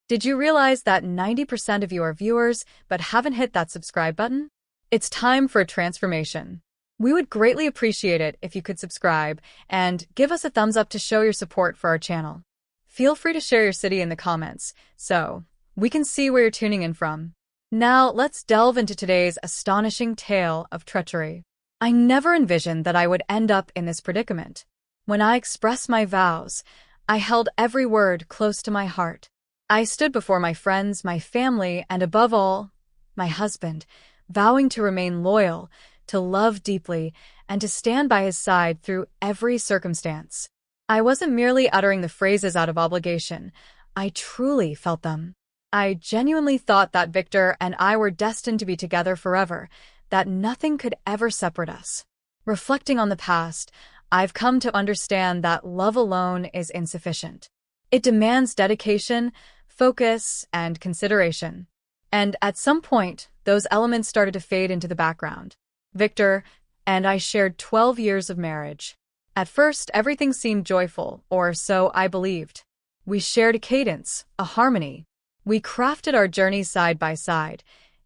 Did you realize that 90% of you are viewers but haven't hit that subscribe button? It's time for a transformation. We would greatly appreciate it if you could subscribe and give us a thumbs up to show your support for our channel. Feel free to share your city in the comments so we can see where you're tuning in from. Now, let's delve into today's astonishing tale of treachery. I never envisioned that I would end up in this predicament. When I expressed my vows, I held every word close to my heart. I stood before my friends, my family, and above all, my husband, vowing to remain loyal, to love deeply, and to stand by his side through every circumstance. I wasn't merely uttering the phrases out of obligation. I truly felt them. I genuinely thought that Victor and I were destined to be together forever, that nothing could ever separate us. Reflecting on the past, I've come to understand that love alone is insufficient. It demands dedication, focus, and consideration. And at some point, those elements started to fade into the background. Victor and I shared 12 years of marriage. At first, everything seemed joyful, or so I believed. We shared a cadence, a harmony. We crafted our journey side by side,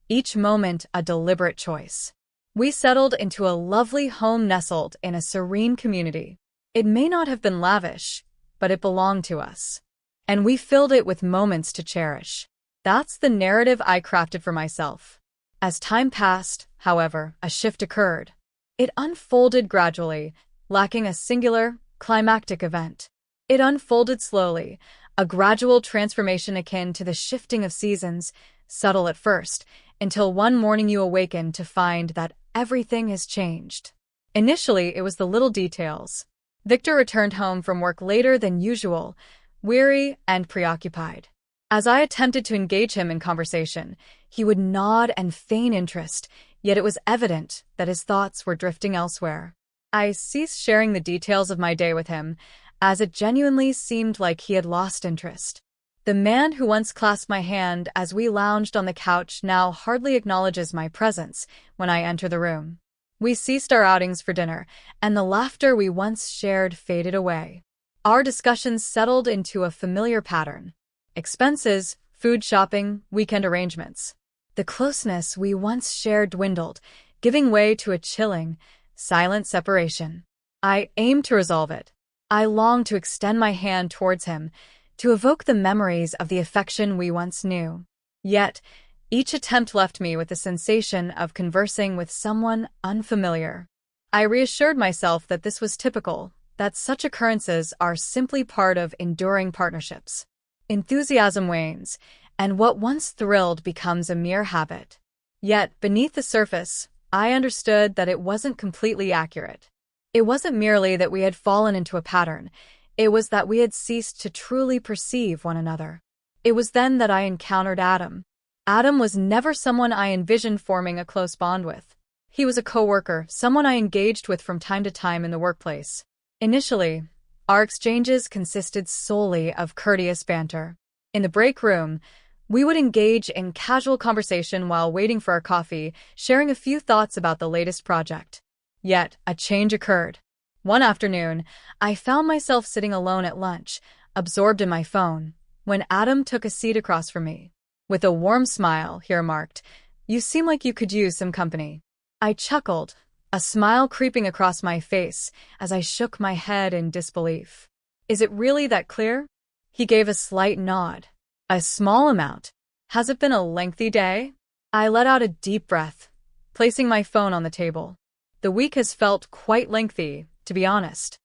each moment a deliberate choice. We settled into a lovely home nestled in a serene community. It may not have been lavish, but it belonged to us. And we filled it with moments to cherish. That's the narrative I crafted for myself. As time passed, however, a shift occurred. It unfolded gradually, lacking a singular, climactic event. It unfolded slowly, a gradual transformation akin to the shifting of seasons, subtle at first, until one morning you awaken to find that everything has changed. Initially, it was the little details. Victor returned home from work later than usual, weary and preoccupied. As I attempted to engage him in conversation, he would nod and feign interest, yet it was evident that his thoughts were drifting elsewhere. I ceased sharing the details of my day with him, as it genuinely seemed like he had lost interest. The man who once clasped my hand as we lounged on the couch now hardly acknowledges my presence when I enter the room. We ceased our outings for dinner, and the laughter we once shared faded away. Our discussions settled into a familiar pattern. Expenses, food shopping, weekend arrangements. The closeness we once shared dwindled, giving way to a chilling, silent separation. I aimed to resolve it. I longed to extend my hand towards him, to evoke the memories of the affection we once knew. Yet, each attempt left me with the sensation of conversing with someone unfamiliar. I reassured myself that this was typical, that such occurrences are simply part of enduring partnerships. Enthusiasm wanes, and what once thrilled becomes a mere habit. Yet, beneath the surface, I understood that it wasn't completely accurate. It wasn't merely that we had fallen into a pattern, it was that we had ceased to truly perceive one another. It was then that I encountered Adam. Adam was never someone I envisioned forming a close bond with. He was a coworker, someone I engaged with from time to time in the workplace. Initially, our exchanges consisted solely of courteous banter. In the break room, we would engage in casual conversation while waiting for our coffee, sharing a few thoughts about the latest project. Yet, a change occurred. One afternoon, I found myself sitting alone at lunch, absorbed in my phone, when Adam took a seat across from me. With a warm smile, he remarked, "You seem like you could use some company." I chuckled, a smile creeping across my face as I shook my head in disbelief. "Is it really that clear?" He gave a slight nod. "A small amount. Has it been a lengthy day?" I let out a deep breath, placing my phone on the table. The week has felt quite lengthy, to be honest.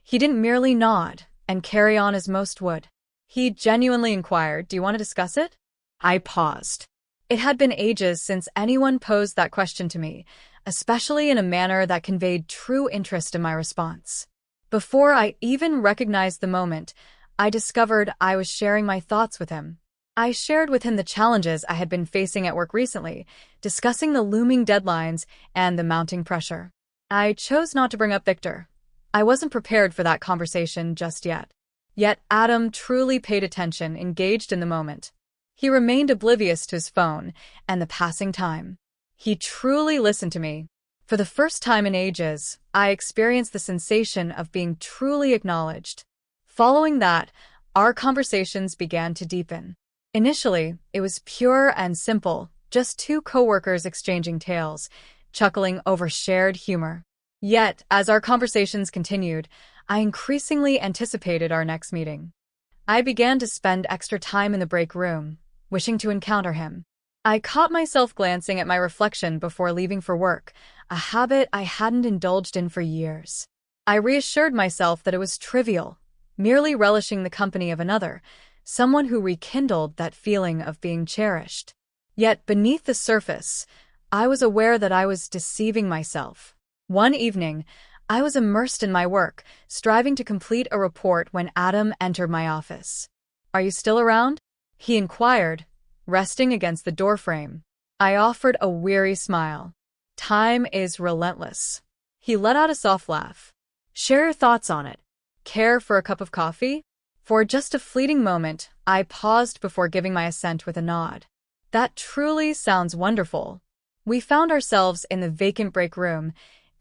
He didn't merely nod and carry on as most would. He genuinely inquired, "Do you want to discuss it?" I paused. It had been ages since anyone posed that question to me, especially in a manner that conveyed true interest in my response. Before I even recognized the moment, I discovered I was sharing my thoughts with him. I shared with him the challenges I had been facing at work recently, discussing the looming deadlines and the mounting pressure. I chose not to bring up Victor. I wasn't prepared for that conversation just yet. Yet Adam truly paid attention, engaged in the moment. He remained oblivious to his phone and the passing time. He truly listened to me. For the first time in ages, I experienced the sensation of being truly acknowledged. Following that, our conversations began to deepen. Initially, it was pure and simple, just two coworkers exchanging tales, chuckling over shared humor. Yet, as our conversations continued, I increasingly anticipated our next meeting. I began to spend extra time in the break room, wishing to encounter him. I caught myself glancing at my reflection before leaving for work, a habit I hadn't indulged in for years. I reassured myself that it was trivial, merely relishing the company of another, someone who rekindled that feeling of being cherished. Yet beneath the surface, I was aware that I was deceiving myself. One evening, I was immersed in my work, striving to complete a report when Adam entered my office. "Are you still around?" he inquired, resting against the doorframe. I offered a weary smile. "Time is relentless." He let out a soft laugh. "Share your thoughts on it. Care for a cup of coffee?" For just a fleeting moment, I paused before giving my assent with a nod. That truly sounds wonderful. We found ourselves in the vacant break room,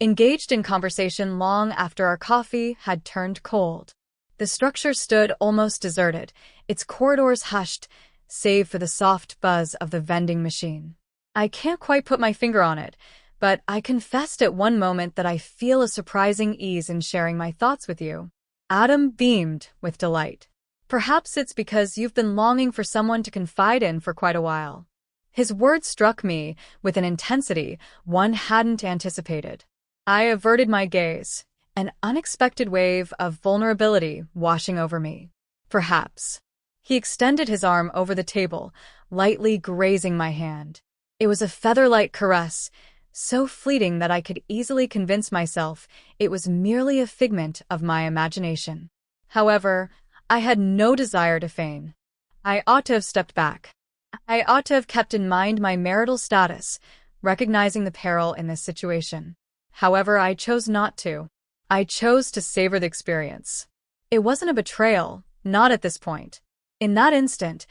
engaged in conversation long after our coffee had turned cold. The structure stood almost deserted, its corridors hushed, save for the soft buzz of the vending machine. I can't quite put my finger on it, but I confessed at one moment that I feel a surprising ease in sharing my thoughts with you. Adam beamed with delight. "Perhaps it's because you've been longing for someone to confide in for quite a while." His words struck me with an intensity one hadn't anticipated. I averted my gaze, an unexpected wave of vulnerability washing over me. "Perhaps." He extended his arm over the table, lightly grazing my hand. It was a feather-light caress, so fleeting that I could easily convince myself it was merely a figment of my imagination. However, I had no desire to feign. I ought to have stepped back. I ought to have kept in mind my marital status, recognizing the peril in this situation. However, I chose not to. I chose to savor the experience. It wasn't a betrayal, not at this point. In that instant,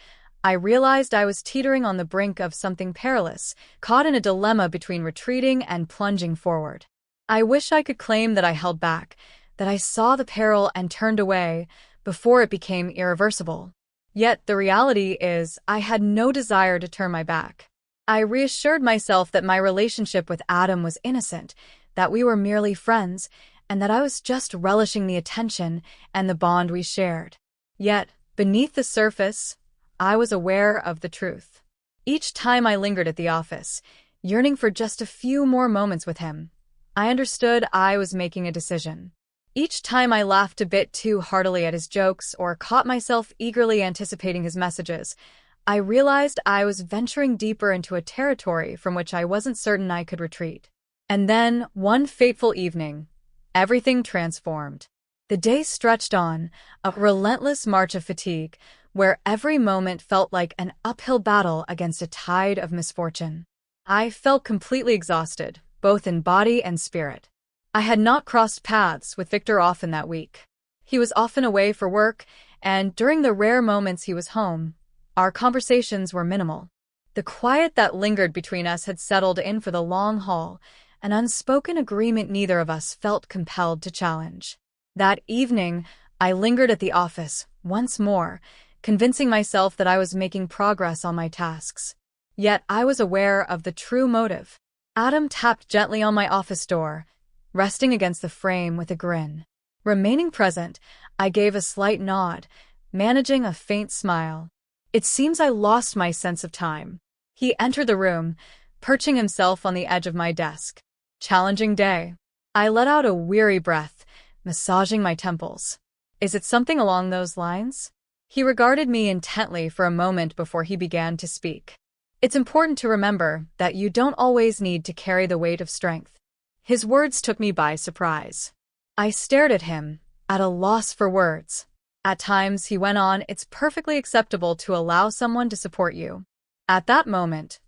I realized I was teetering on the brink of something perilous, caught in a dilemma between retreating and plunging forward. I wish I could claim that I held back, that I saw the peril and turned away before it became irreversible. Yet the reality is I had no desire to turn my back. I reassured myself that my relationship with Adam was innocent, that we were merely friends, and that I was just relishing the attention and the bond we shared. Yet, beneath the surface, I was aware of the truth. Each time I lingered at the office, yearning for just a few more moments with him, I understood I was making a decision. Each time I laughed a bit too heartily at his jokes or caught myself eagerly anticipating his messages, I realized I was venturing deeper into a territory from which I wasn't certain I could retreat. And then, one fateful evening, everything transformed. The day stretched on, a relentless march of fatigue, where every moment felt like an uphill battle against a tide of misfortune. I felt completely exhausted, both in body and spirit. I had not crossed paths with Victor often that week. He was often away for work, and during the rare moments he was home, our conversations were minimal. The quiet that lingered between us had settled in for the long haul, an unspoken agreement neither of us felt compelled to challenge. That evening, I lingered at the office, once more, convincing myself that I was making progress on my tasks. Yet I was aware of the true motive. Adam tapped gently on my office door, resting against the frame with a grin. Remaining present, I gave a slight nod, managing a faint smile. It seems I lost my sense of time. He entered the room, perching himself on the edge of my desk. Challenging day. I let out a weary breath, massaging my temples. Is it something along those lines? He regarded me intently for a moment before he began to speak. It's important to remember that you don't always need to carry the weight of strength. His words took me by surprise. I stared at him, at a loss for words. At times, he went on, it's perfectly acceptable to allow someone to support you. At that moment,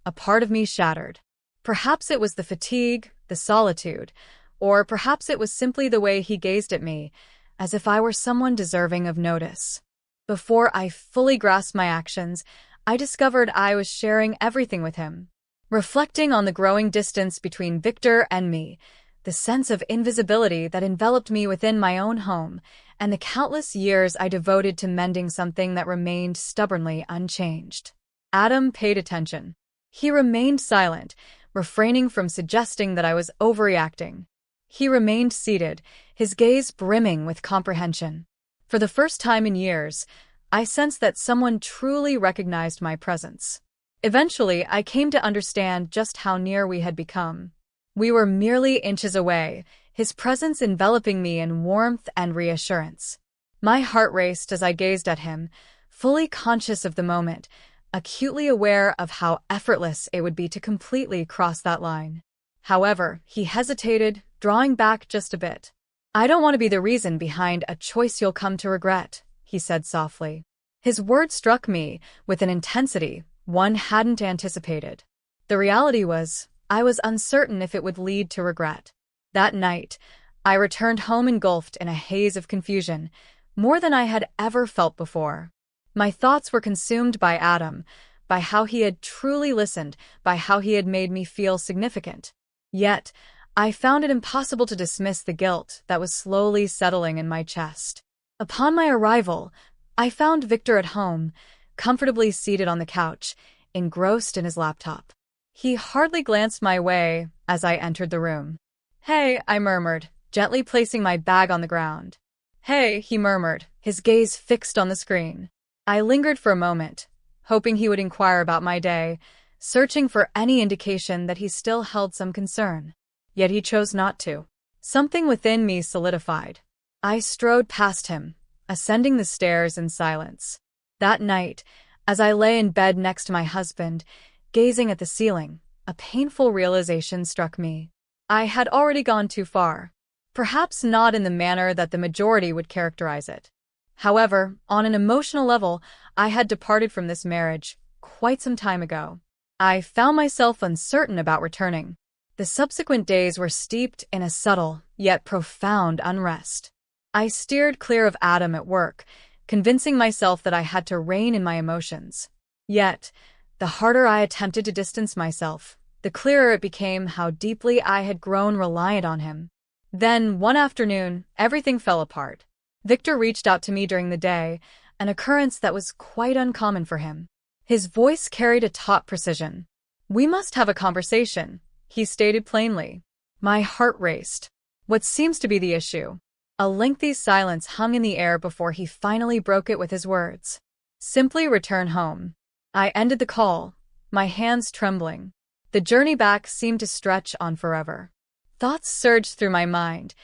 a part of me shattered. Perhaps it was the fatigue, the solitude, or perhaps it was simply the way he gazed at me, as if I were someone deserving of notice. Before I fully grasped my actions, I discovered I was sharing everything with him. Reflecting on the growing distance between Victor and me, the sense of invisibility that enveloped me within my own home, and the countless years I devoted to mending something that remained stubbornly unchanged. Adam paid attention. He remained silent, refraining from suggesting that I was overreacting. He remained seated, his gaze brimming with comprehension. For the first time in years, I sensed that someone truly recognized my presence. Eventually, I came to understand just how near we had become. We were merely inches away, his presence enveloping me in warmth and reassurance. My heart raced as I gazed at him, fully conscious of the moment, acutely aware of how effortless it would be to completely cross that line. However, he hesitated, drawing back just a bit. "I don't want to be the reason behind a choice you'll come to regret," he said softly. His words struck me with an intensity one hadn't anticipated. The reality was, I was uncertain if it would lead to regret. That night, I returned home engulfed in a haze of confusion, more than I had ever felt before. My thoughts were consumed by Adam, by how he had truly listened, by how he had made me feel significant. Yet, I found it impossible to dismiss the guilt that was slowly settling in my chest. Upon my arrival, I found Victor at home, comfortably seated on the couch, engrossed in his laptop. He hardly glanced my way as I entered the room. "Hey," I murmured, gently placing my bag on the ground. "Hey," he murmured, his gaze fixed on the screen. I lingered for a moment, hoping he would inquire about my day, searching for any indication that he still held some concern. Yet he chose not to. Something within me solidified. I strode past him, ascending the stairs in silence. That night, as I lay in bed next to my husband, gazing at the ceiling, a painful realization struck me. I had already gone too far. Perhaps not in the manner that the majority would characterize it. However, on an emotional level, I had departed from this marriage quite some time ago. I found myself uncertain about returning. The subsequent days were steeped in a subtle, yet profound unrest. I steered clear of Adam at work, convincing myself that I had to rein in my emotions. Yet, the harder I attempted to distance myself, the clearer it became how deeply I had grown reliant on him. Then, one afternoon, everything fell apart. Victor reached out to me during the day, an occurrence that was quite uncommon for him. His voice carried a taut precision. "We must have a conversation," he stated plainly. My heart raced. What seems to be the issue? A lengthy silence hung in the air before he finally broke it with his words. "Simply return home." I ended the call, my hands trembling. The journey back seemed to stretch on forever. Thoughts surged through my mind,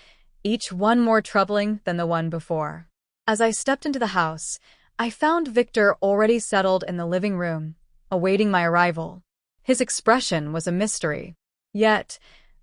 each one more troubling than the one before. As I stepped into the house, I found Victor already settled in the living room, awaiting my arrival. His expression was a mystery. Yet,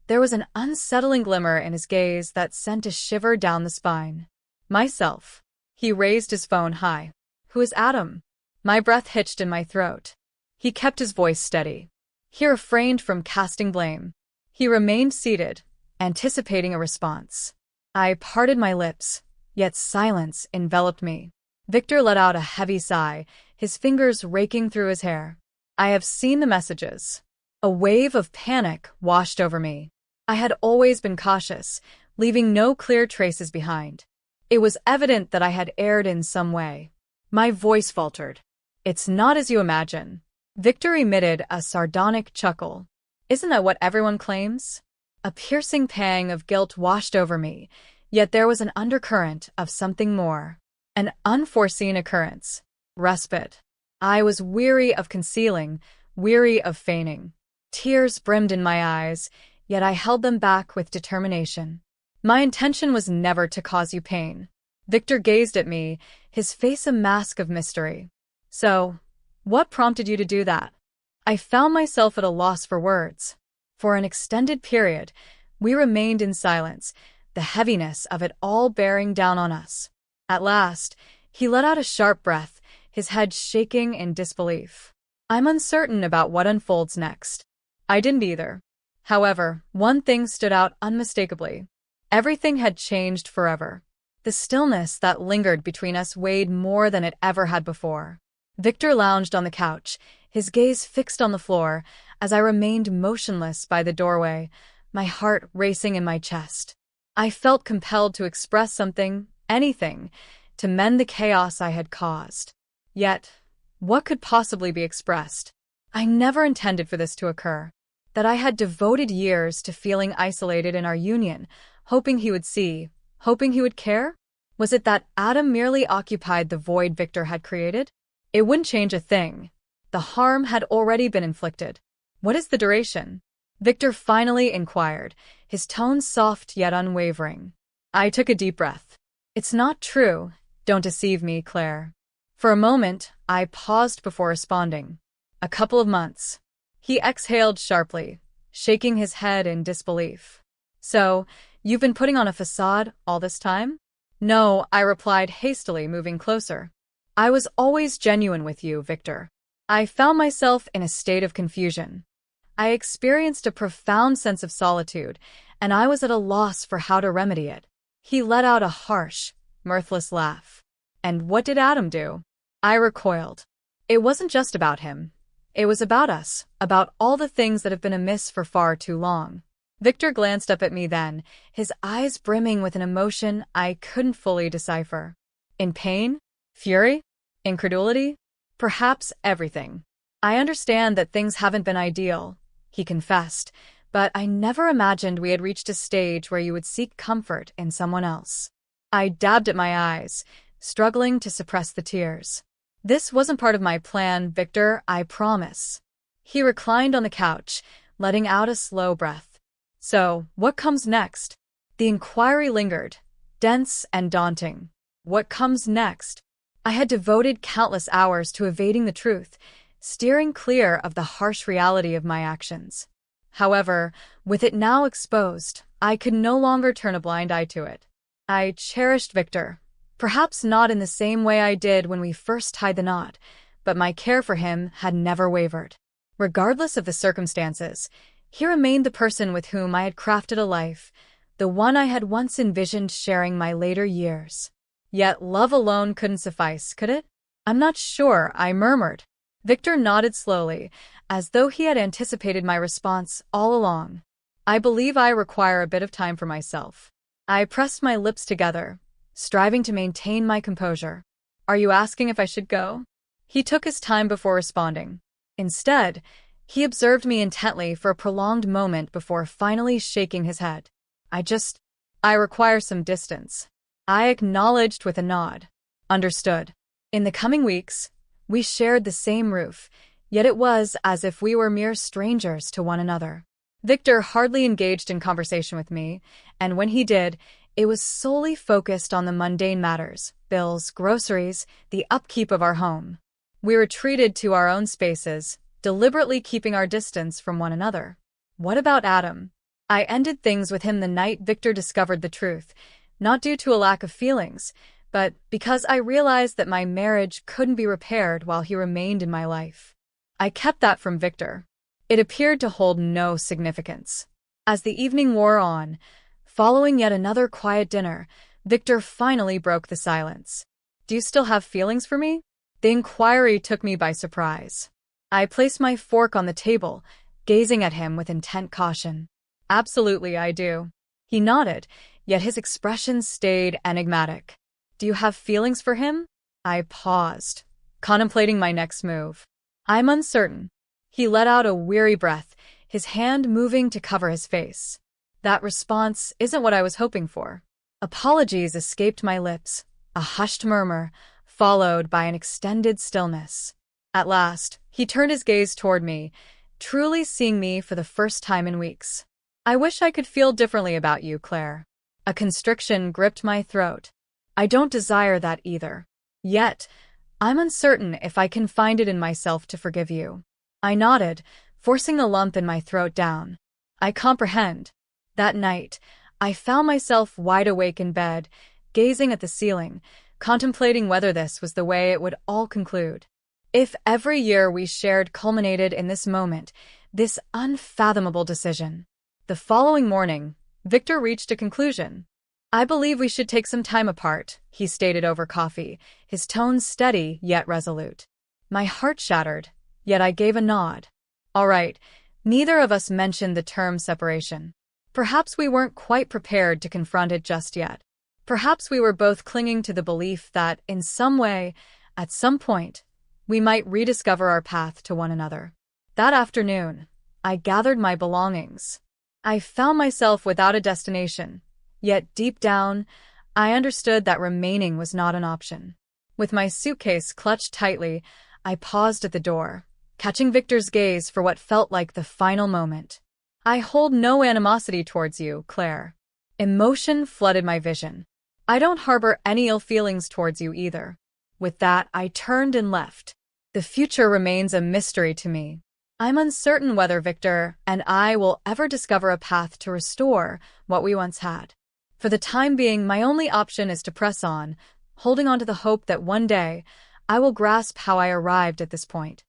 there was an unsettling glimmer in his gaze that sent a shiver down the spine. "Myself." He raised his phone high. "Who is Adam?" My breath hitched in my throat. He kept his voice steady. He refrained from casting blame. He remained seated, anticipating a response. I parted my lips, yet silence enveloped me. Victor let out a heavy sigh, his fingers raking through his hair. "I have seen the messages." A wave of panic washed over me. I had always been cautious, leaving no clear traces behind. It was evident that I had erred in some way. My voice faltered. "It's not as you imagine." Victor emitted a sardonic chuckle. "Isn't that what everyone claims?" A piercing pang of guilt washed over me, yet there was an undercurrent of something more. An unforeseen occurrence. Respite. I was weary of concealing, weary of feigning. Tears brimmed in my eyes, yet I held them back with determination. "My intention was never to cause you pain." Victor gazed at me, his face a mask of mystery. "So, what prompted you to do that?" I found myself at a loss for words. For an extended period, we remained in silence, the heaviness of it all bearing down on us. At last, he let out a sharp breath, his head shaking in disbelief. "I'm uncertain about what unfolds next." I didn't either. However, one thing stood out unmistakably. Everything had changed forever. The stillness that lingered between us weighed more than it ever had before. Victor lounged on the couch, his gaze fixed on the floor, as I remained motionless by the doorway, my heart racing in my chest. I felt compelled to express something, anything, to mend the chaos I had caused. Yet, what could possibly be expressed? I never intended for this to occur. That I had devoted years to feeling isolated in our union, hoping he would see, hoping he would care? Was it that Adam merely occupied the void Victor had created? It wouldn't change a thing. The harm had already been inflicted. What is the duration? Victor finally inquired, his tone soft yet unwavering. I took a deep breath. It's not true. Don't deceive me, Claire. For a moment, I paused before responding. A couple of months. He exhaled sharply, shaking his head in disbelief. So, you've been putting on a facade all this time? No, I replied hastily, moving closer. I was always genuine with you, Victor. I found myself in a state of confusion. I experienced a profound sense of solitude, and I was at a loss for how to remedy it. He let out a harsh, mirthless laugh. And what did Adam do? I recoiled. It wasn't just about him. It was about us, about all the things that have been amiss for far too long. Victor glanced up at me then, his eyes brimming with an emotion I couldn't fully decipher. In pain? Fury? Incredulity? Perhaps everything. I understand that things haven't been ideal, he confessed, but I never imagined we had reached a stage where you would seek comfort in someone else. I dabbed at my eyes, struggling to suppress the tears. This wasn't part of my plan, Victor, I promise. He reclined on the couch, letting out a slow breath. So, what comes next? The inquiry lingered, dense and daunting. What comes next? I had devoted countless hours to evading the truth, steering clear of the harsh reality of my actions. However, with it now exposed, I could no longer turn a blind eye to it. I cherished Victor. Perhaps not in the same way I did when we first tied the knot, but my care for him had never wavered. Regardless of the circumstances, he remained the person with whom I had crafted a life, the one I had once envisioned sharing my later years. Yet love alone couldn't suffice, could it? I'm not sure, I murmured. Victor nodded slowly, as though he had anticipated my response all along. I believe I require a bit of time for myself. I pressed my lips together, striving to maintain my composure. Are you asking if I should go? He took his time before responding. Instead, he observed me intently for a prolonged moment before finally shaking his head. I require some distance. I acknowledged with a nod. Understood. In the coming weeks, we shared the same roof, yet it was as if we were mere strangers to one another. Victor hardly engaged in conversation with me, and when he did, it was solely focused on the mundane matters, bills, groceries, the upkeep of our home. We retreated to our own spaces, deliberately keeping our distance from one another. What about Adam? I ended things with him the night Victor discovered the truth, not due to a lack of feelings, but because I realized that my marriage couldn't be repaired while he remained in my life. I kept that from Victor. It appeared to hold no significance. As the evening wore on, following yet another quiet dinner, Victor finally broke the silence. Do you still have feelings for me? The inquiry took me by surprise. I placed my fork on the table, gazing at him with intent caution. Absolutely, I do. He nodded, yet his expression stayed enigmatic. Do you have feelings for him? I paused, contemplating my next move. I'm uncertain. He let out a weary breath, his hand moving to cover his face. That response isn't what I was hoping for. Apologies escaped my lips, a hushed murmur, followed by an extended stillness. At last, he turned his gaze toward me, truly seeing me for the first time in weeks. I wish I could feel differently about you, Claire. A constriction gripped my throat. I don't desire that either. Yet, I'm uncertain if I can find it in myself to forgive you. I nodded, forcing the lump in my throat down. I comprehend. That night, I found myself wide awake in bed, gazing at the ceiling, contemplating whether this was the way it would all conclude. If every year we shared culminated in this moment, this unfathomable decision. The following morning, Victor reached a conclusion. I believe we should take some time apart, he stated over coffee, his tone steady yet resolute. My heart shattered, yet I gave a nod. All right, neither of us mentioned the term separation. Perhaps we weren't quite prepared to confront it just yet. Perhaps we were both clinging to the belief that, in some way, at some point, we might rediscover our path to one another. That afternoon, I gathered my belongings. I found myself without a destination, yet deep down, I understood that remaining was not an option. With my suitcase clutched tightly, I paused at the door, catching Victor's gaze for what felt like the final moment. "I hold no animosity towards you, Claire." Emotion flooded my vision. "I don't harbor any ill feelings towards you either." With that, I turned and left. The future remains a mystery to me. I'm uncertain whether Victor and I will ever discover a path to restore what we once had. For the time being, my only option is to press on, holding on to the hope that one day I will grasp how I arrived at this point.